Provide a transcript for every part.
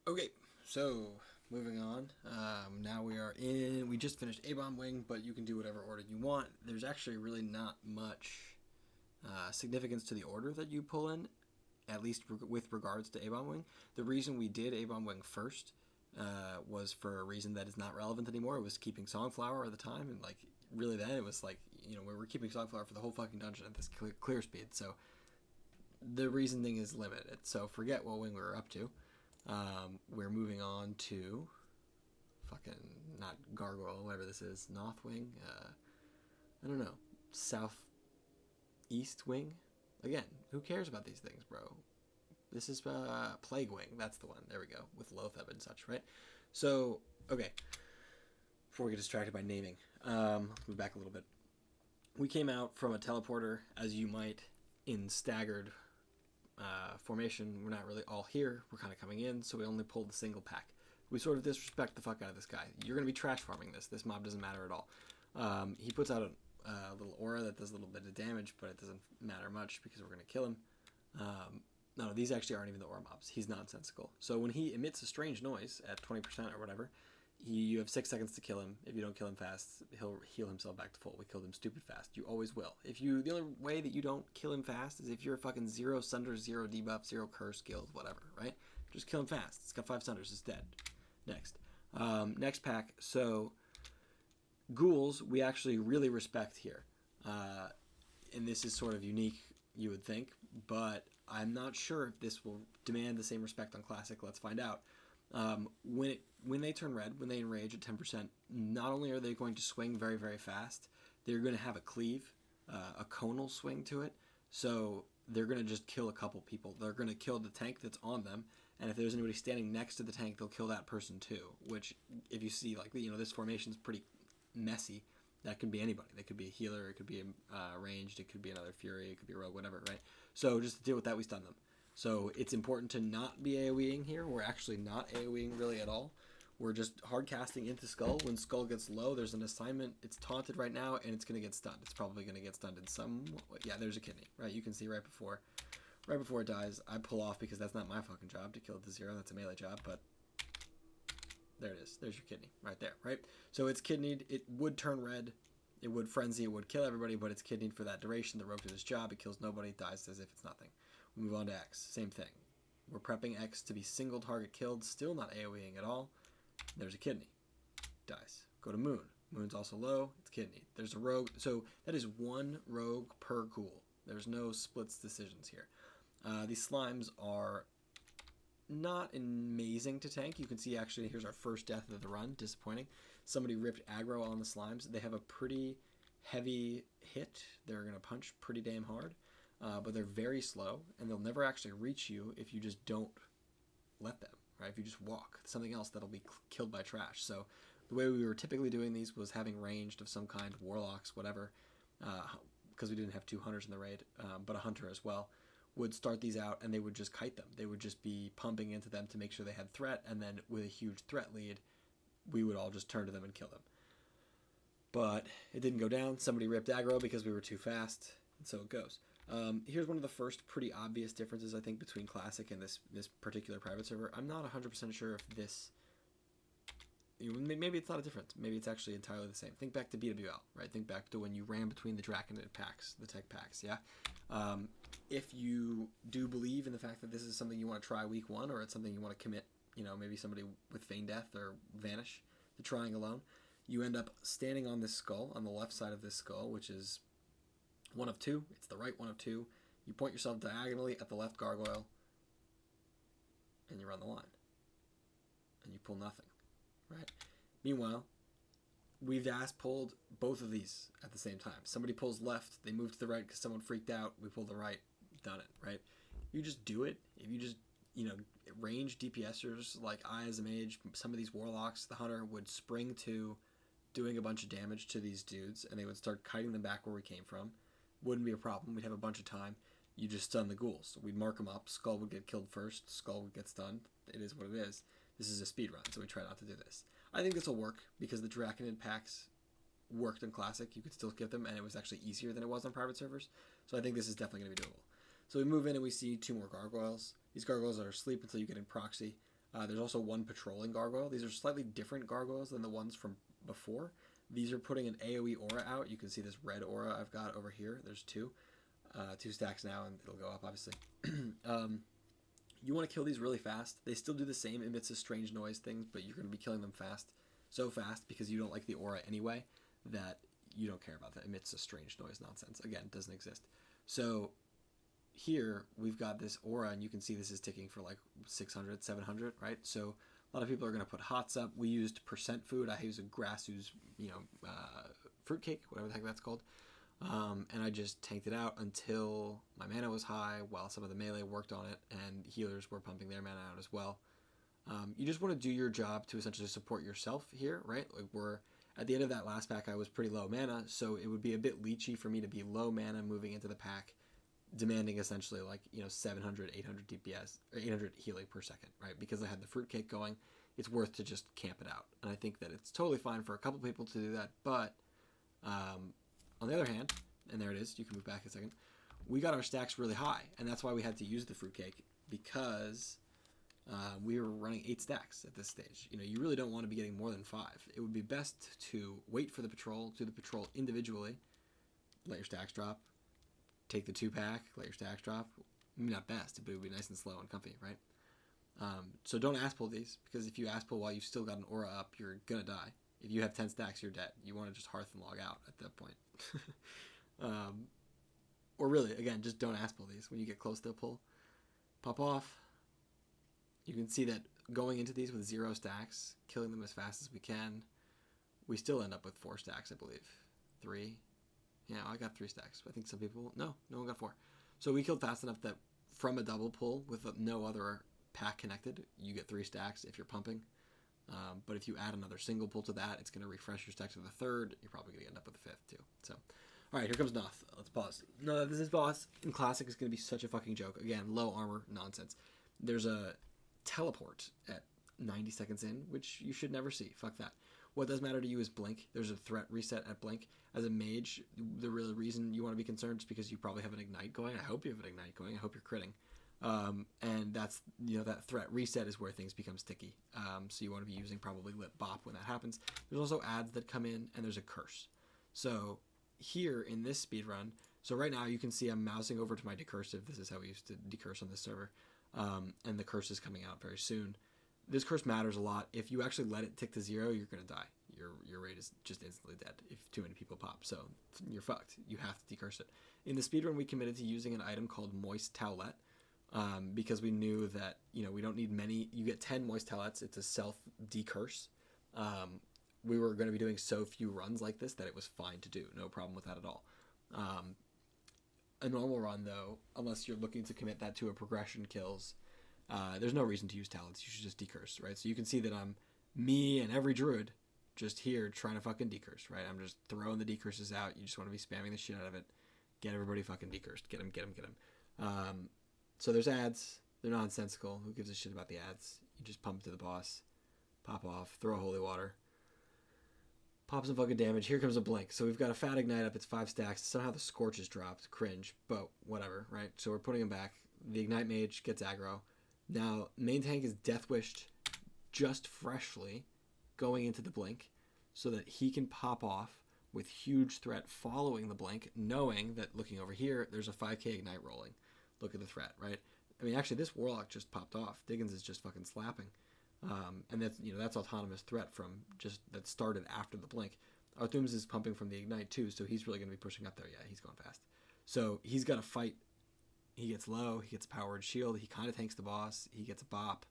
Okay, so moving on. Now we are in. We just finished A bomb wing, but you can do whatever order you want. There's actually really not much significance to the order that you pull in, at least with regards to A bomb wing. The reason we did A bomb wing first was for a reason that is not relevant anymore. It was keeping Songflower at the time, and like really then it was like we were keeping Songflower for the whole fucking dungeon at this clear speed. So the reasoning is limited. So forget what wing we were up to. We're moving on to fucking not gargoyle, whatever this is, north wing. I don't know, southeast wing. Again, who cares about these things, bro? This is plague wing. That's the one. There we go with Lotheb and such, right? So okay, before we get distracted by naming, let's move back a little bit. We came out from a teleporter, as you might, in staggered formation. We're not really all here. We're kind of coming in, so we only pulled the single pack. We sort of disrespect the fuck out of this guy. You're going to be trash farming this. This mob doesn't matter at all. He puts out a little aura that does a little bit of damage, but it doesn't matter much because we're going to kill him. No, these actually aren't even the aura mobs. He's nonsensical. So when he emits a strange noise at 20% or whatever, you have 6 seconds to kill him. If you don't kill him fast, he'll heal himself back to full. We killed him stupid fast. You always will. The only way that you don't kill him fast is if you're fucking 0 sunder, 0 debuff, 0 curse, guild, whatever, right? Just kill him fast. It's got 5 sunders. It's dead. Next. Next pack. So, ghouls, we actually really respect here. And this is sort of unique, you would think, but I'm not sure if this will demand the same respect on Classic. Let's find out. When they turn red, when they enrage at 10%, not only are they going to swing very, very fast, they're going to have a cleave, a conal swing to it. So they're going to just kill a couple people. They're going to kill the tank that's on them, and if there's anybody standing next to the tank, they'll kill that person too. Which, if you see, like this formation is pretty messy. That could be anybody. They could be a healer. It could be a ranged. It could be another fury. It could be a rogue. Whatever. Right. So just to deal with that, we stun them. So it's important to not be AoEing here. We're actually not AoEing really at all. We're just hard casting into Skull. When Skull gets low, there's an assignment. It's taunted right now, and it's going to get stunned. It's probably going to get stunned in some way. Yeah, there's a kidney, right? You can see right before it dies. I pull off because that's not my fucking job to kill it to 0. That's a melee job, but there it is. There's your kidney right there, right? So it's kidneyed. It would turn red. It would frenzy. It would kill everybody, but it's kidneyed for that duration. The rogue did his job. It kills nobody. Dies as if it's nothing. We move on to X. Same thing. We're prepping X to be single target killed. Still not AoEing at all. There's a kidney. Dies. Go to Moon. Moon's also low. It's kidney. There's a rogue. So that is one rogue per ghoul. There's no splits decisions here. These slimes are not amazing to tank. You can see actually here's our first death of the run. Disappointing. Somebody ripped aggro on the slimes. They have a pretty heavy hit. They're going to punch pretty damn hard. But they're very slow, and they'll never actually reach you if you just don't let them, right? If you just walk. Something else that'll be killed by trash. So the way we were typically doing these was having ranged of some kind, warlocks, whatever, because we didn't have 2 hunters in the raid, but a hunter as well, would start these out, and they would just kite them. They would just be pumping into them to make sure they had threat, and then with a huge threat lead, we would all just turn to them and kill them. But it didn't go down. Somebody ripped aggro because we were too fast, and so it goes. Here's one of the first pretty obvious differences, I think, between Classic and this particular private server. I'm not 100% sure if this... Maybe it's not a difference. Maybe it's actually entirely the same. Think back to BWL, right? Think back to when you ran between the Draconid packs, the tech packs, yeah? If you do believe in the fact that this is something you want to try week 1, or it's something you want to commit, maybe somebody with Feign Death or Vanish to trying alone, you end up standing on this skull, on the left side of this skull, which is one of 2. It's the right one of 2. You point yourself diagonally at the left gargoyle, and you run the line. And you pull nothing, right? Meanwhile, we've pulled both of these at the same time. Somebody pulls left, they move to the right because someone freaked out. We pull the right, done it, right? You just do it. If you just, range DPSers like I as a mage, some of these warlocks, the hunter would spring to doing a bunch of damage to these dudes, and they would start kiting them back where we came from. Wouldn't be a problem. We'd have a bunch of time. You just stun the ghouls. We'd mark them up. Skull would get killed first. Skull would get stunned. It is what it is. This is a speed run, so we try not to do this. I think this will work because the Draconid packs worked in Classic. You could still get them, and it was actually easier than it was on private servers. So I think this is definitely going to be doable. So we move in and we see 2 more gargoyles. These gargoyles are asleep until you get in proxy. There's also one patrolling gargoyle. These are slightly different gargoyles than the ones from before. These are putting an AoE aura out. You can see this red aura I've got over here. There's two stacks now, and it'll go up obviously. You want to kill these really fast. They still do the same emits a strange noise things, but you're going to be killing them fast, so fast because you don't like the aura anyway that you don't care about that emits a strange noise nonsense. Again, it doesn't exist. So here we've got this aura, and you can see this is ticking for like 600, 700, right? So a lot of people are going to put hots up. We used percent food. I used a Grassu's, fruitcake, whatever the heck that's called. And I just tanked it out until my mana was high while some of the melee worked on it, and healers were pumping their mana out as well. You just want to do your job to essentially support yourself here, right? Like we're at the end of that last pack, I was pretty low mana, so it would be a bit leechy for me to be low mana moving into the pack, demanding essentially like 700, 800 DPS or 800 healing per second, right? Because I had the fruitcake going, it's worth to just camp it out, and I think that it's totally fine for a couple people to do that, but on the other hand, and there it is, you can move back a second, we got our stacks really high, and that's why we had to use the fruitcake, because we were running 8 stacks at this stage. You really don't want to be getting more than 5. It would be best to wait for the patrol, do the patrol individually, let your stacks drop, take the 2-pack, let your stacks drop. Maybe not best, but it would be nice and slow and comfy, right? So don't ass pull these, because if you ass pull while you've still got an aura up, you're gonna die. If you have 10 stacks, you're dead. You want to just hearth and log out at that point. Or really, again, just don't ass pull these. When you get close to a pull, pop off. You can see that going into these with 0 stacks, killing them as fast as we can, we still end up with 4 stacks, I believe. 3. Yeah, I got 3 stacks. I think some people, no one got 4. So we killed fast enough that from a double pull with no other pack connected, you get 3 stacks if you're pumping. But if you add another single pull to that, it's going to refresh your stack to the 3rd. You're probably going to end up with the 5th too. So, all right, here comes Noth. Let's pause. No, this is boss in Classic is going to be such a fucking joke. Again, low armor nonsense. There's a teleport at 90 seconds in, which you should never see. Fuck that. What does matter to you is Blink. There's a threat reset at Blink. As a mage, the real reason you want to be concerned is because you probably have an Ignite going. I hope you have an Ignite going. I hope you're critting. And that's, that threat reset is where things become sticky. So you want to be using probably Lit Bop when that happens. There's also ads that come in, and there's a curse. So here in this speed run, so right now you can see I'm mousing over to my decursive. This is how we used to decurse on this server. And the curse is coming out very soon. This curse matters a lot. If you actually let it tick to 0, you're going to die. Your rate is just instantly dead if too many people pop. So you're fucked. You have to decurse it. In the speedrun, we committed to using an item called Moist Towelette. Because we knew that, we don't need many. You get 10 Moist Towelettes. It's a self-decurse. We were going to be doing so few runs like this that it was fine to do. No problem with that at all. A normal run, though, unless you're looking to commit that to a progression kills, there's no reason to use Towelettes. You should just decurse, right? So you can see that I'm me and every druid just here trying to fucking decurse, right? I'm just throwing the decurses out. You just want to be spamming the shit out of it. Get everybody fucking decursed. Get them. So there's ads. They're nonsensical. Who gives a shit about the ads? You just pump to the boss, pop off, throw holy water, pop some fucking damage. Here comes a blink. So we've got a fat ignite up. It's 5 stacks. Somehow the scorch is dropped. Cringe, but whatever, right? So we're putting him back. The ignite mage gets aggro. Now main tank is death wished just freshly going into the blink so that he can pop off with huge threat following the blink, knowing that looking over here, there's a 5k ignite rolling. Look at the threat, right? I mean, actually, this warlock just popped off. Diggins is just fucking slapping, and that's autonomous threat from just that started after the blink. Arthums is pumping from the ignite too, so he's really going to be pushing up there. Yeah, he's going fast. So he's got to fight. He gets low. He gets powered shield. He kind of tanks the boss. He gets a bop.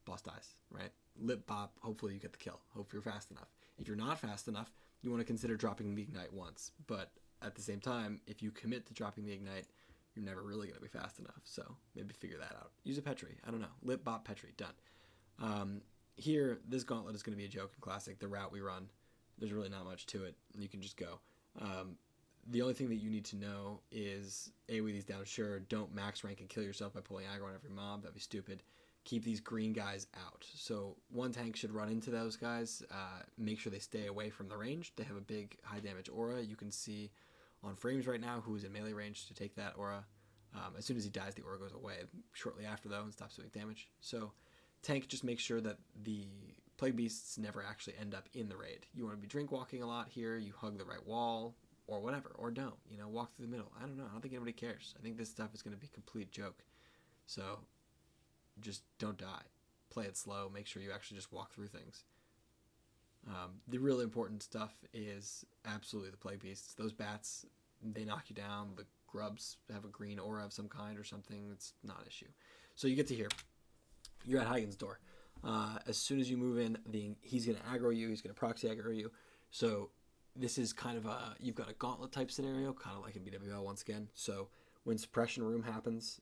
Boss dies, right? Lip bop. Hopefully you get the kill. Hope you're fast enough. If you're not fast enough, you want to consider dropping the ignite once. But at the same time, if you commit to dropping the ignite, you're never really going to be fast enough. So maybe figure that out. Use a Petri. I don't know. Lip bop Petri. Done. Here, this gauntlet is going to be a joke in Classic. The route we run, there's really not much to it. You can just go. The only thing that you need to know is AoE these down. Sure, don't max rank and kill yourself by pulling aggro on every mob. That'd be stupid. Keep these green guys out. So one tank should run into those guys. Make sure they stay away from the range. They have a big high damage aura. You can see on frames right now who's in melee range to take that aura. As soon as he dies, the aura goes away. Shortly after, though, and stops doing damage. So Tank just makes sure that the plague beasts never actually end up in the raid. You want to be drink walking a lot here. You hug the right wall or whatever, or don't. Walk through the middle. I don't know. I don't think anybody cares. I think this stuff is going to be a complete joke. So just don't die. Play it slow. Make sure you actually just walk through things. The really important stuff is absolutely the plague beasts. Those bats, they knock you down. The grubs have a green aura of some kind or something. It's not an issue. So you get to here. You're at Huygen's door. As soon as you move in, he's going to aggro you. He's going to proxy aggro you. So this is kind of you've got a gauntlet type scenario, kind of like in BWL once again. So when suppression room happens,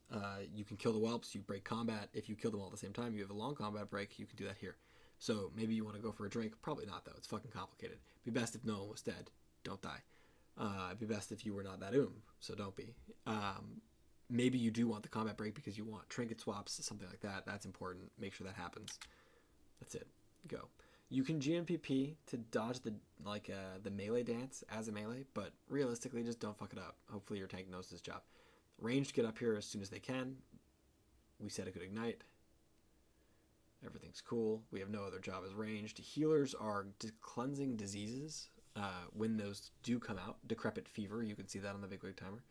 you can kill the whelps. You break combat. If you kill them all at the same time, you have a long combat break. You can do that here. So maybe you want to go for a drink. Probably not, though. It's fucking complicated. It'd be best if no one was dead. Don't die. It'd be best if you were not that so don't be. Maybe you do want the combat break because you want trinket swaps, something like that. That's important. Make sure that happens. That's it. Go. You can GMPP to dodge the melee dance as a melee, but realistically, just don't fuck it up. Hopefully your tank knows this job. Ranged get up here as soon as they can. We said it could ignite. Everything's cool. We have no other job as ranged. Healers are cleansing diseases when those do come out. Decrepit fever, you can see that on the bigwig timer.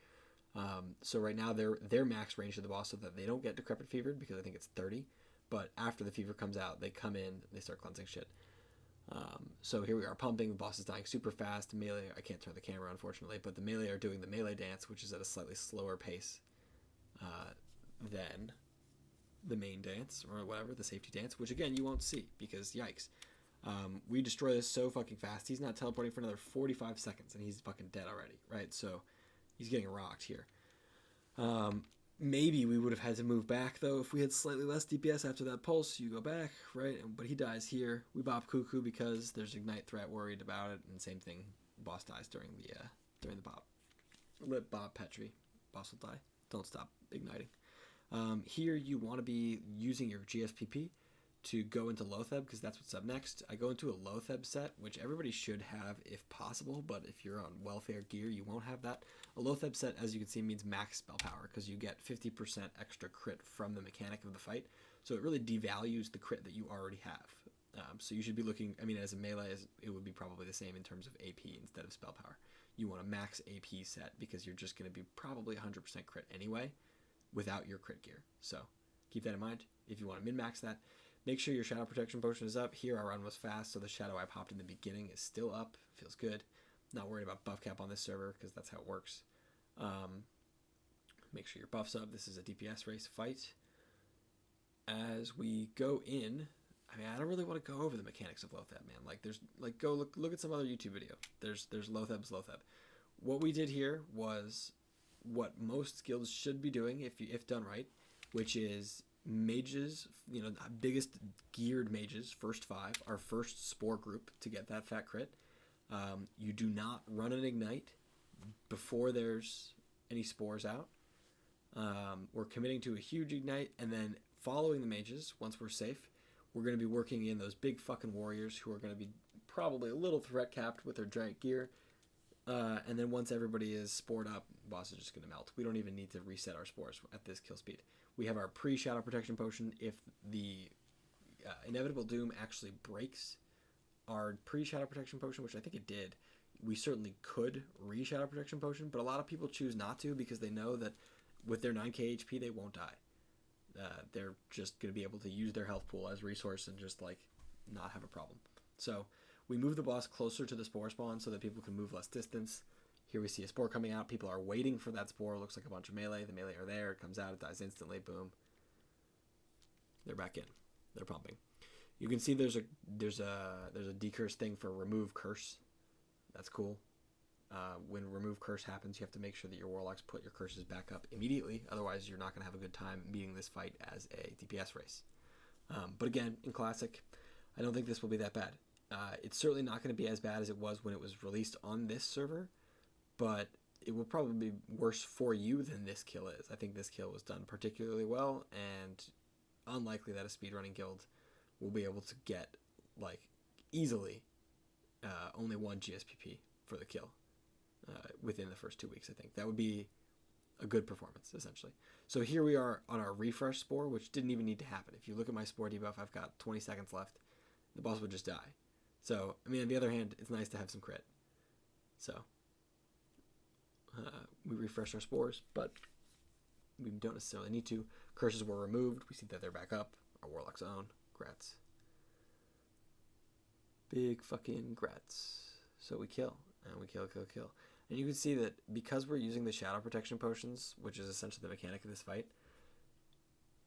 So right now they're max range to the boss so that they don't get decrepit fevered because I think it's 30. But after the fever comes out, they come in, they start cleansing shit. So here we are pumping. The boss is dying super fast. Melee, I can't turn the camera unfortunately, but the melee are doing the melee dance, which is at a slightly slower pace than the main dance or whatever, the safety dance, which again you won't see because yikes. We destroy this so fucking fast. He's not teleporting for another 45 seconds and he's fucking dead already, right? So he's getting rocked here. Maybe we would have had to move back though if we had slightly less DPS after that pulse. You go back, right? But he dies here. We bop Cuckoo because there's ignite threat worried about it, and same thing. Boss dies during the bop. Let Bob Petrie. Boss will die. Don't stop igniting. Here you want to be using your GSPP to go into Lotheb because that's what's up next. I go into a Lotheb set, which everybody should have if possible, but if you're on welfare gear, you won't have that. A Lotheb set, as you can see, means max spell power because you get 50% extra crit from the mechanic of the fight. So it really devalues the crit that you already have. So you should be looking, as a melee, it would be probably the same in terms of AP instead of spell power. You want a max AP set because you're just going to be probably 100% crit anyway without your crit gear. So keep that in mind. If you want to min-max that, make sure your shadow protection potion is up. Here our run was fast, so the shadow I popped in the beginning is still up. Feels good. Not worried about buff cap on this server because that's how it works. Make sure your buff's up. This is a DPS race fight. As we go in, I don't really want to go over the mechanics of Lotheb, man. Go look at some other YouTube video. There's Lotheb's Lotheb. What we did here was what most guilds should be doing if done right, which is mages, the biggest geared mages, first 5, our first spore group to get that fat crit. You do not run an ignite before there's any spores out. We're committing to a huge ignite, and then following the mages, once we're safe, we're going to be working in those big fucking warriors who are going to be probably a little threat capped with their giant gear. And then once everybody is spored up, the boss is just going to melt. We don't even need to reset our spores at this kill speed. We have our pre-shadow protection potion. If the inevitable doom actually breaks our pre-shadow protection potion, which I think it did, we certainly could re-shadow protection potion, but a lot of people choose not to because they know that with their 9k HP they won't die. They're just going to be able to use their health pool as resource and just not have a problem. So we move the boss closer to the spore spawn so that people can move less distance. Here we see a spore coming out. People are waiting for that spore. Looks like a bunch of melee. The melee are there. It comes out. It dies instantly. Boom. They're back in. They're pumping. You can see there's a decurse thing for remove curse. That's cool. When remove curse happens, you have to make sure that your warlocks put your curses back up immediately. Otherwise, you're not going to have a good time meeting this fight as a DPS race. But again, in Classic, I don't think this will be that bad. It's certainly not going to be as bad as it was when it was released on this server, but it will probably be worse for you than this kill is. I think this kill was done particularly well, and unlikely that a speedrunning guild will be able to get, easily only one GSPP for the kill within the first 2 weeks, I think. That would be a good performance, essentially. So here we are on our refresh spore, which didn't even need to happen. If you look at my spore debuff, I've got 20 seconds left. The boss would just die. So, I mean, on the other hand, it's nice to have some crit. So, we refresh our spores, but we don't necessarily need to. Curses were removed. We see that they're back up. Our Warlock's own. Grats. Big fucking grats. So we kill. And we kill. And you can see that because we're using the Shadow Protection Potions, which is essentially the mechanic of this fight,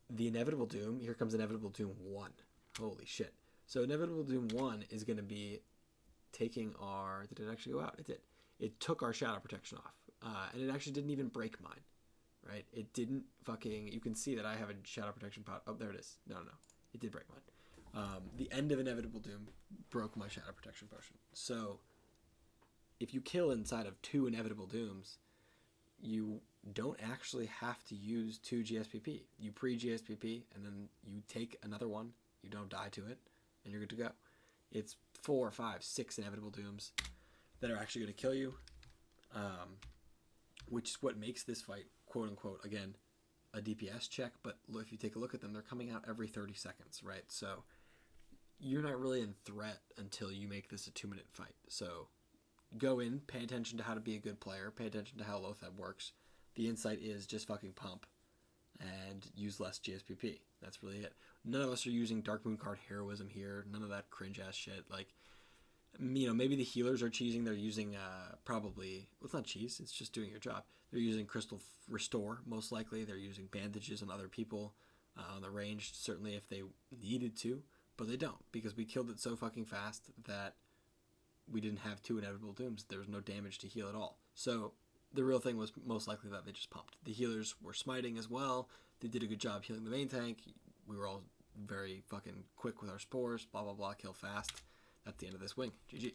the Inevitable Doom, here comes Inevitable Doom 1. Holy shit. So Inevitable Doom 1 is going to be taking our... Did it actually go out? It did. It took our Shadow Protection off. And it actually didn't even break mine. Right? It didn't fucking... You can see that I have a Shadow Protection pot. Oh, there it is. No. It did break mine. The end of Inevitable Doom broke my Shadow Protection Potion. So... if you kill inside of 2 Inevitable Dooms, you don't actually have to use 2 GSPP. You pre-GSPP, and then you take another one, you don't die to it, and you're good to go. It's 4, 5, 6 Inevitable Dooms that are actually going to kill you, which is what makes this fight, quote-unquote, again, a DPS check, but if you take a look at them, they're coming out every 30 seconds, right? So you're not really in threat until you make this a 2-minute fight. So... go in, pay attention to how to be a good player, pay attention to how Loatheb works. The insight is just fucking pump and use less GSPP. That's really it. None of us are using Dark Moon card heroism here. None of that cringe ass shit. Like, you know, maybe the healers are cheesing. They're using probably, well, it's not cheese, it's just doing your job. They're using Crystal Restore, most likely. They're using bandages on other people on the range, certainly if they needed to, but they don't, because we killed it so fucking fast that we didn't have 2 Inevitable Dooms. There was no damage to heal at all. So the real thing was most likely that they just pumped. The healers were smiting as well. They did a good job healing the main tank. We were all very fucking quick with our spores. Blah, blah, blah. Kill fast. That's the end of this wing. GG.